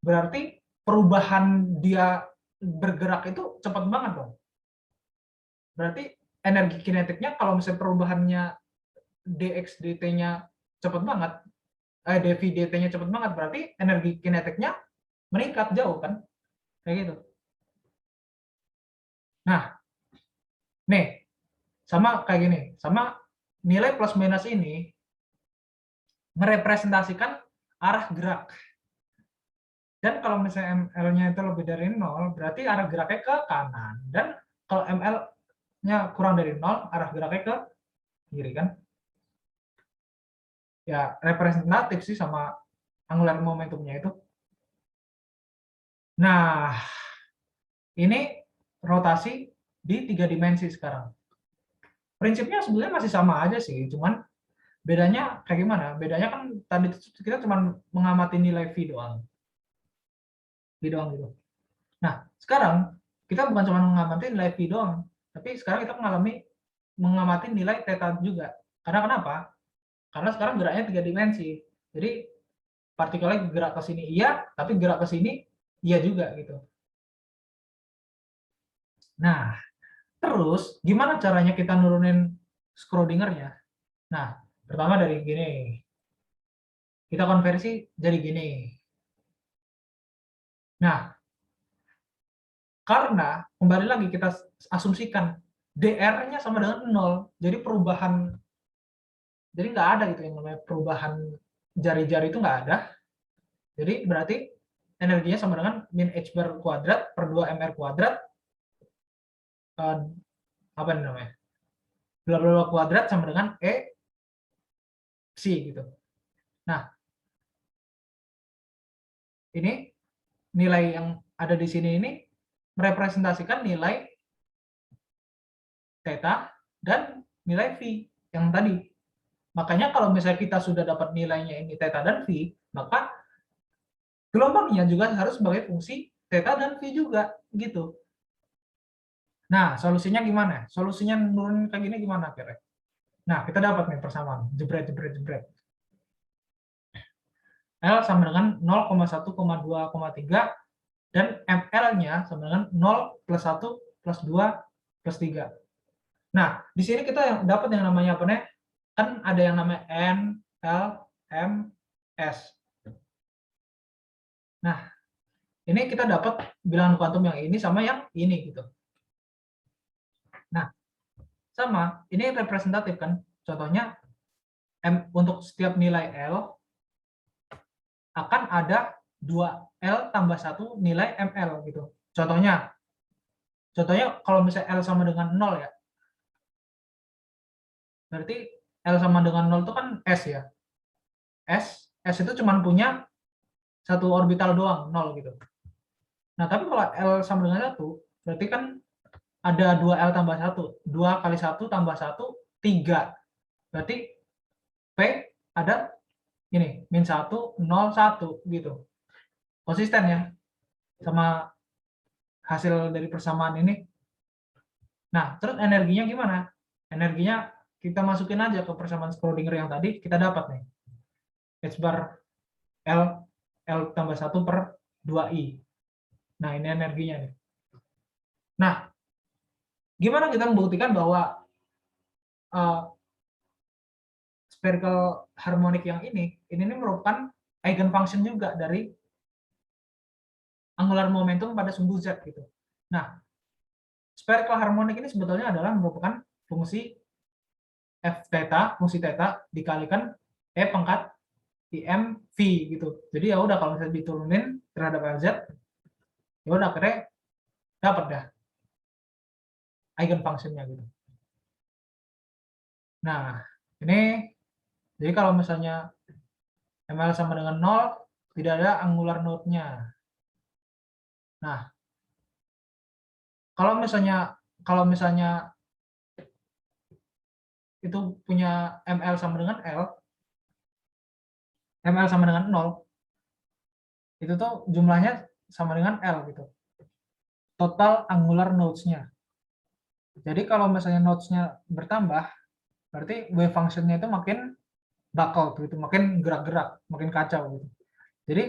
berarti perubahan dia bergerak itu cepat banget dong. Berarti energi kinetiknya kalau misalnya perubahannya dx dt-nya cepat banget, dv dt-nya cepat banget, berarti energi kinetiknya meningkat jauh kan, kayak gitu. Nah, nih sama kayak gini, sama nilai plus minus ini merepresentasikan arah gerak. Dan kalau misalnya ML-nya itu lebih dari 0, berarti arah geraknya ke kanan. Dan kalau ML-nya kurang dari 0, arah geraknya ke kiri kan. Ya, representatif sih sama angular momentumnya itu. Nah, ini rotasi di 3 dimensi sekarang. Prinsipnya sebenarnya masih sama aja sih, cuman bedanya kayak gimana? Bedanya kan tadi kita cuma mengamati nilai V doang. V doang gitu. Nah, sekarang kita bukan cuma mengamati nilai V doang, tapi sekarang kita mengamati nilai theta juga. Karena kenapa? Karena sekarang geraknya 3 dimensi. Jadi partikelnya gerak ke sini iya, tapi gerak ke sini iya juga gitu. Nah, terus gimana caranya kita nurunin Schrödinger-nya? Nah, pertama dari gini. Kita konversi jadi gini. Nah, karena kembali lagi kita asumsikan DR-nya sama dengan 0. Jadi nggak ada gitu yang namanya perubahan jari-jari itu nggak ada. Jadi berarti energinya sama dengan min h bar kuadrat per 2 mr kuadrat apa namanya? Bla bla bla kuadrat sama dengan E psi gitu. Nah, ini nilai yang ada di sini ini merepresentasikan nilai theta dan nilai V yang tadi. Makanya kalau misalnya kita sudah dapat nilainya ini theta dan V, maka gelombangnya juga harus sebagai fungsi theta dan V juga gitu. Nah, solusinya gimana? Solusinya nurunin kayak gini gimana kira? Nah, kita dapat nih persamaan. Jebret, jebret, jebret. L sama dengan 0,1,2,3 dan ML-nya sama dengan 0 plus 1 plus 2 plus 3. Nah, di sini kita dapat yang namanya apa nih? Kan ada yang namanya N, L, M, S. Nah, ini kita dapat bilangan kuantum yang ini sama yang ini gitu. Nah, sama, ini representatif kan? Contohnya untuk setiap nilai L akan ada 2L tambah 1 nilai ML gitu. Contohnya kalau misalnya L sama dengan 0 ya, berarti L sama dengan 0 itu kan S ya. S itu cuma punya satu orbital doang, 0 gitu. Nah, tapi kalau L sama dengan 1, berarti kan ada 2L tambah 1. 2 kali 1 tambah 1, 3. Berarti P ada ini, min 1, 0, 1 gitu. Konsisten ya sama hasil dari persamaan ini. Nah, terus energinya gimana? Energinya kita masukin aja ke persamaan Schrödinger yang tadi, kita dapat nih. H bar L tambah 1 per 2I. Nah, ini energinya nih. Nah, gimana kita membuktikan bahwa spherical harmonic yang ini merupakan eigenfunction juga dari angular momentum pada sumbu Z gitu. Nah, spherical harmonic ini sebetulnya adalah merupakan fungsi f theta, fungsi theta dikalikan e pangkat im v gitu. Jadi ya udah kalau misalnya diturunin terhadap LZ, ya udah akhirnya dapat dah eigenfunctionnya gitu. Nah, ini jadi kalau misalnya ML sama dengan 0, tidak ada angular node-nya. Nah, kalau misalnya itu punya ML sama dengan ML sama dengan 0, itu tuh jumlahnya sama dengan L gitu. Total angular nodes-nya. Jadi kalau misalnya nodes-nya bertambah, berarti wave function-nya itu makin buckled gitu, makin gerak-gerak, makin kacau gitu. Jadi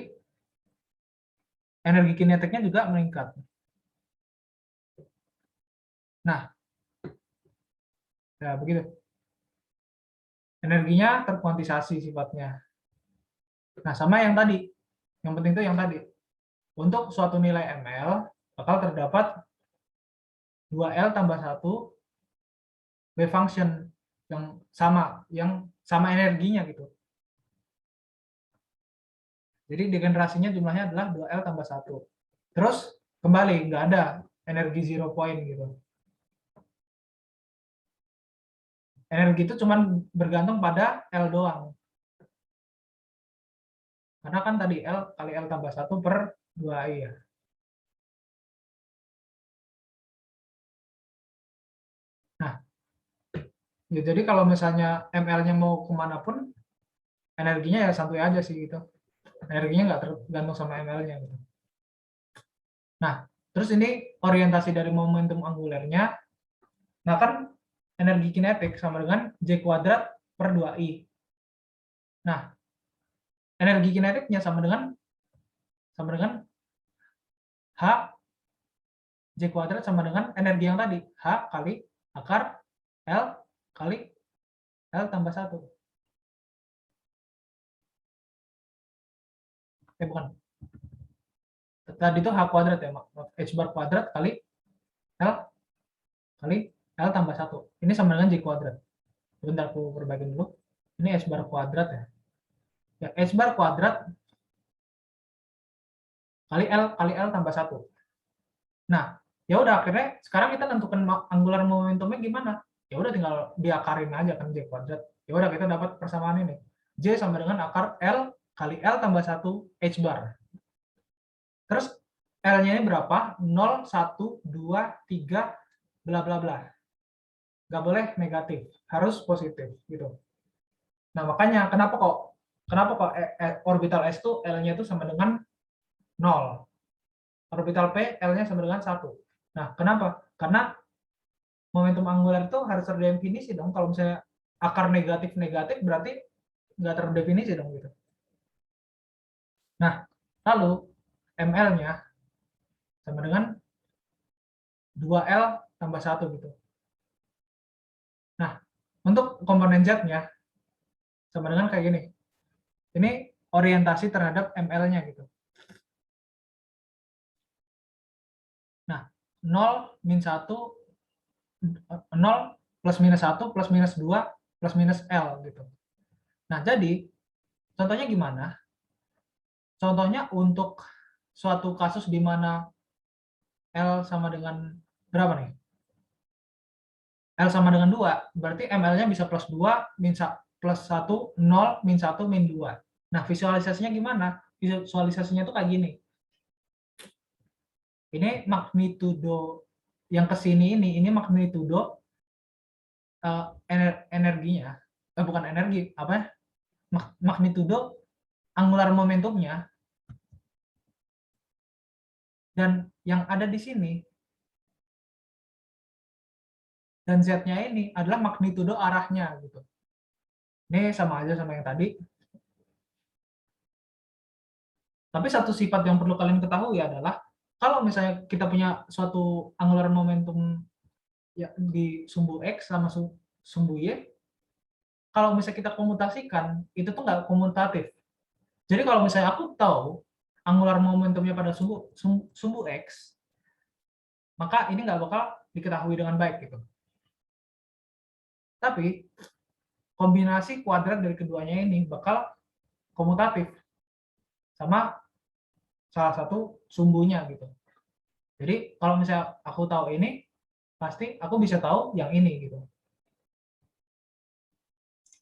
energi kinetiknya juga meningkat. Nah, ya begitu. Energinya terkuantisasi sifatnya. Nah, sama yang tadi. Yang penting itu yang tadi. Untuk suatu nilai ML, bakal terdapat 2L tambah 1 wave function yang sama energinya gitu. Jadi degenerasinya jumlahnya adalah 2L tambah 1. Terus kembali, nggak ada energi zero point gitu. Energi itu cuma bergantung pada L doang. Karena kan tadi L kali L tambah 1 per 2I ya. Nah, ya jadi kalau misalnya ML-nya mau kemana pun, energinya ya santuy aja sih gitu. Energinya nggak tergantung sama ML-nya gitu. Nah, terus ini orientasi dari momentum angulernya. Nah kan energi kinetik sama dengan J kuadrat per 2I. Nah, energi kinetiknya sama dengan H J kuadrat sama dengan energi yang tadi, H kali akar L kali L tambah 1. Bukan. Tadi itu H kuadrat ya, H bar kuadrat kali L kali L tambah 1. Ini sama dengan J kuadrat. Sebentar, aku perbaikin dulu. Ini H bar kuadrat ya. Ya, H bar kuadrat kali L tambah 1. Nah, ya udah akhirnya sekarang kita tentukan angular momentumnya gimana? Ya udah tinggal diakarin aja kan J kuadrat. Ya udah kita dapat persamaan ini. J sama dengan akar L kali L tambah 1 H bar. Terus L-nya ini berapa? 0, 1, 2, 3, bla bla bla. Nggak boleh negatif, harus positif gitu. Nah, makanya kenapa kok orbital S itu L-nya itu sama dengan 0. Orbital P L-nya sama dengan 1. Nah, kenapa? Karena momentum angular itu harus terdefinisi dong. Kalau misalnya akar negatif-negatif berarti nggak terdefinisi dong gitu. Nah, lalu ML-nya sama dengan 2L tambah 1 gitu. Nah, untuk komponen Z-nya sama dengan kayak gini. Ini orientasi terhadap ML-nya gitu. Nah, 0 min 1, 0 plus minus 1 plus minus 2 plus minus L gitu. Nah, jadi contohnya gimana? Contohnya untuk suatu kasus di mana L sama dengan berapa nih? L sama dengan 2, berarti ML-nya bisa plus 2, plus 1, 0, min 1, min 2. Nah, visualisasinya gimana? Visualisasinya tuh kayak gini. Ini magnitudo yang ke sini ini magnitudo energinya, bukan energi, apa ya? Magnitudo angular momentumnya, dan yang ada di sini dan Z-nya ini adalah magnitudo arahnya gitu. Ini sama aja sama yang tadi. Tapi satu sifat yang perlu kalian ketahui adalah kalau misalnya kita punya suatu angular momentum ya di sumbu X sama sumbu Y, kalau misalnya kita komutasikan, itu tuh nggak komutatif. Jadi kalau misalnya aku tahu angular momentumnya pada sumbu X, maka ini nggak bakal diketahui dengan baik gitu. Tapi kombinasi kuadrat dari keduanya ini bakal komutatif sama salah satu sumbunya gitu. Jadi kalau misalnya aku tahu ini, pasti aku bisa tahu yang ini gitu.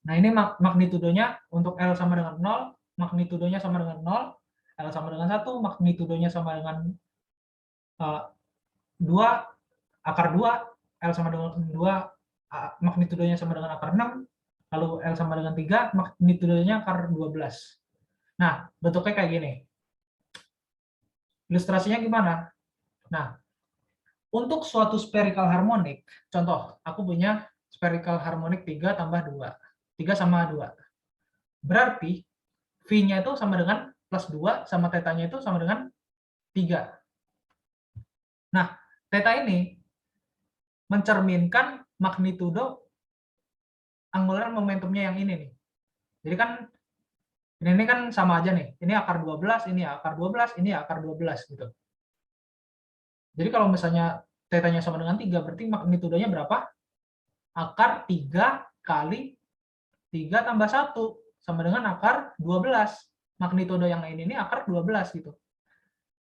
Nah, ini magnitudonya untuk L sama dengan 0, magnitudonya sama dengan 0, L sama dengan 1, magnitudonya sama dengan 2, akar 2, L sama dengan 2, magnitudonya sama dengan akar 6, lalu L sama dengan 3, magnitudonya akar 12. Nah, bentuknya kayak gini. Ilustrasinya gimana? Nah, untuk suatu spherical harmonic, contoh, aku punya spherical harmonic 3 tambah 2. 3 sama 2. Berarti V-nya itu sama dengan plus 2, sama θ-nya itu sama dengan 3. Nah, θ ini mencerminkan magnitudo angular momentumnya yang ini nih. Jadi kan ini kan sama aja nih. Ini akar 12, ini akar 12, ini akar 12 gitu. Jadi kalau misalnya θ-nya sama dengan 3, berarti magnitudonya berapa? Akar 3 kali 3 tambah 1 sama dengan akar 12. magnitudo yang ini akar 12 gitu.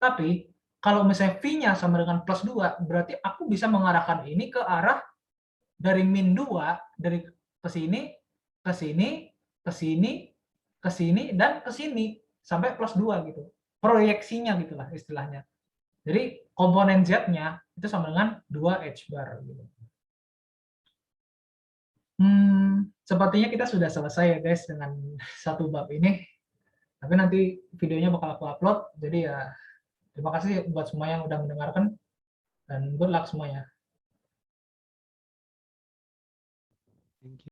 Tapi kalau misalnya V-nya sama dengan plus 2, berarti aku bisa mengarahkan ini ke arah dari min 2, dari ke sini, ke sini, ke sini, ke sini, dan ke sini, sampai plus 2 gitu. Proyeksinya gitulah istilahnya. Jadi komponen Z-nya itu sama dengan 2 H bar. Gitu. Sepertinya kita sudah selesai ya guys dengan satu bab ini. Tapi nanti videonya bakal aku upload. Jadi ya terima kasih buat semua yang udah mendengarkan dan good luck semuanya. Thank you.